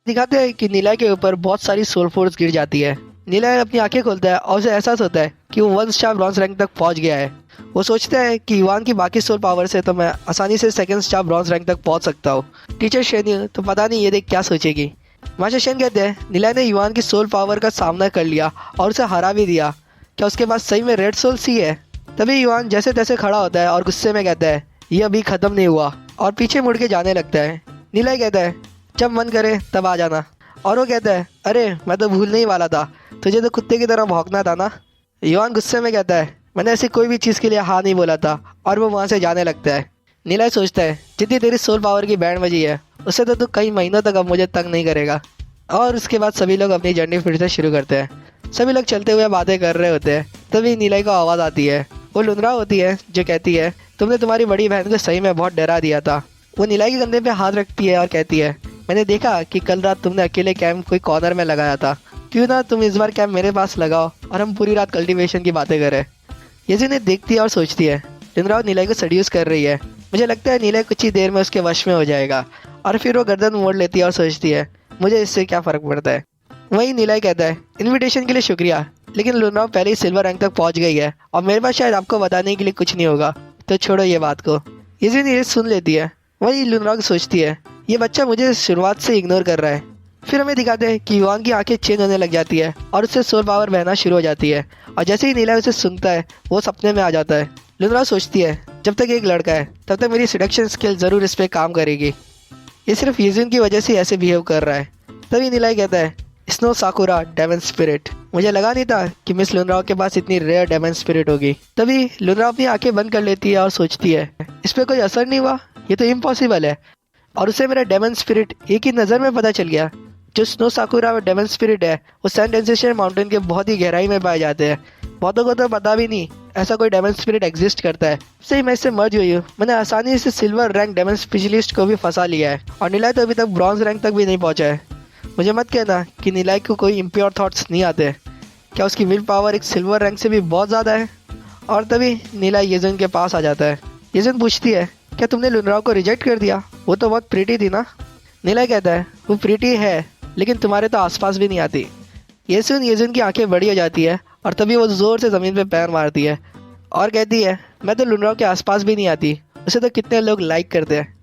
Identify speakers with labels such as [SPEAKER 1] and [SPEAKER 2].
[SPEAKER 1] दिखाते हैं कि नीला के ऊपर बहुत सारी सोल फोर्स गिर जाती है। नीला अपनी आंखें खोलता है और उसे एहसास होता है कि वो 1 स्टार ब्रॉन्ज रैंक तक पहुंच गया है। वो सोचता है कि युवान की बाकी सोल पावर से तो मैं आसानी से 2nd स्टार ब्रॉन्ज रैंक तक पहुंच सकता हूँ। टीचर शेन तो पता नहीं ये देख क्या सोचेगी। मास्टर शेन कहते हैं नीला ने युवान की सोल पावर का सामना कर लिया और उसे हरा भी दिया। क्या उसके पास सही में रेड सोल सी है? तभी युवान जैसे तैसे खड़ा होता है और गुस्से में कहता है ये अभी खत्म नहीं हुआ, और पीछे मुड़ के जाने लगता है। नीला कहता है जब मन करे तब आ जाना, और वो कहता है अरे मैं तो भूलने ही वाला था, तुझे तो कुत्ते की तरह भौंकना था ना। युवान गुस्से में कहता है मैंने ऐसी कोई भी चीज़ के लिए हाँ नहीं बोला था, और वो वहाँ से जाने लगता है। नीला सोचता है जितनी तेरी सोल पावर की बैंड बजी है उससे तो तू कई महीनों तक अब मुझे तंग नहीं करेगा। और उसके बाद सभी लोग अपनी जर्नी फिर से शुरू करते हैं। सभी लोग चलते हुए बातें कर रहे होते हैं। तभी नीला को आवाज़ आती है। वो लुनरा होती है जो कहती है तुमने तुम्हारी बड़ी बहन को सही में बहुत डरा दिया था। वो नीला के कंधे पे हाथ रखती है और कहती है मैंने देखा कि कल रात तुमने अकेले कैंप कोई कॉर्नर में लगाया था, क्यों ना तुम इस बार कैंप मेरे पास लगाओ और हम पूरी रात कल्टीवेशन की बातें करें। येजिन ने देखती है और सोचती है लुनरा नीला को सड्यूस कर रही है। मुझे लगता है नीला कुछ ही देर में उसके वश में हो जाएगा। और फिर वो गर्दन मोड़ लेती है और सोचती है मुझे इससे क्या फ़र्क पड़ता है। वहीं नीला कहता है इनविटेशन के लिए शुक्रिया, लेकिन लुनरा पहले ही सिल्वर रैंक तक पहुंच गई है और मेरे पास शायद आपको बताने के लिए कुछ नहीं होगा, तो छोड़ो ये बात को। येजिन ये सुन लेती है। वही लुनरा सोचती है ये बच्चा मुझे शुरुआत से इग्नोर कर रहा है। फिर हमें दिखाते हैं कि युवान की आंखें चेंज होने लग जाती है और उससे सोल पावर बहना शुरू हो जाती है। और जैसे ही नीला उसे सुनता है वो सपने में आ जाता है। लुनरा सोचती है जब तक एक लड़का है तब तक मेरी सिडक्शन स्किल ज़रूर इस पर काम करेगी। ये सिर्फ येजिन की वजह से ऐसे बिहेव कर रहा है। तभी नीला कहता है स्नो साकुरा डेमन स्पिरिट, मुझे लगा नहीं था कि मिस लुनराओ के पास इतनी रेयर डेमन स्पिरिट होगी। तभी लुनराओ अपनी आंखें बंद कर लेती है और सोचती है इस पर कोई असर नहीं हुआ, ये तो इम्पॉसिबल है। और उसे मेरा डेमन स्पिरिट एक ही नज़र में पता चल गया। जो स्नो साकुरा डेमन स्पिरिट है वो सैंड एंसेस्टर माउंटेन के बहुत ही गहराई में पाए जाते हैं। बहुतों को तो पता भी नहीं ऐसा कोई डेमन स्पिरिट एग्जिस्ट करता है। सही मैं इससे मर्ज हुई हूँ, मैंने आसानी से सिल्वर रैंक डेमन स्पेशलिस्ट को भी फंसा लिया है और नीलाई तो अभी तक ब्रॉन्ज रैंक तक भी नहीं पहुंचा है। मुझे मत कहना कि नीलाई को कोई इम्प्योर थॉट्स नहीं आते। क्या उसकी विल पावर एक सिल्वर रैंक से भी बहुत ज़्यादा है? और तभी नीलाई येजिन के पास आ जाता है। येजिन पूछती है क्या तुमने लुनराओ को रिजेक्ट कर दिया? वो तो बहुत प्रीटी थी ना। नीला कहता है वो प्रीटी है लेकिन तुम्हारे तो आसपास भी नहीं आती। ये सुन येजिन की आंखें बड़ी हो जाती है और तभी वो ज़ोर से ज़मीन पे पैर मारती है और कहती है मैं तो लुनराओ के आसपास भी नहीं आती, उसे तो कितने लोग लाइक करते हैं।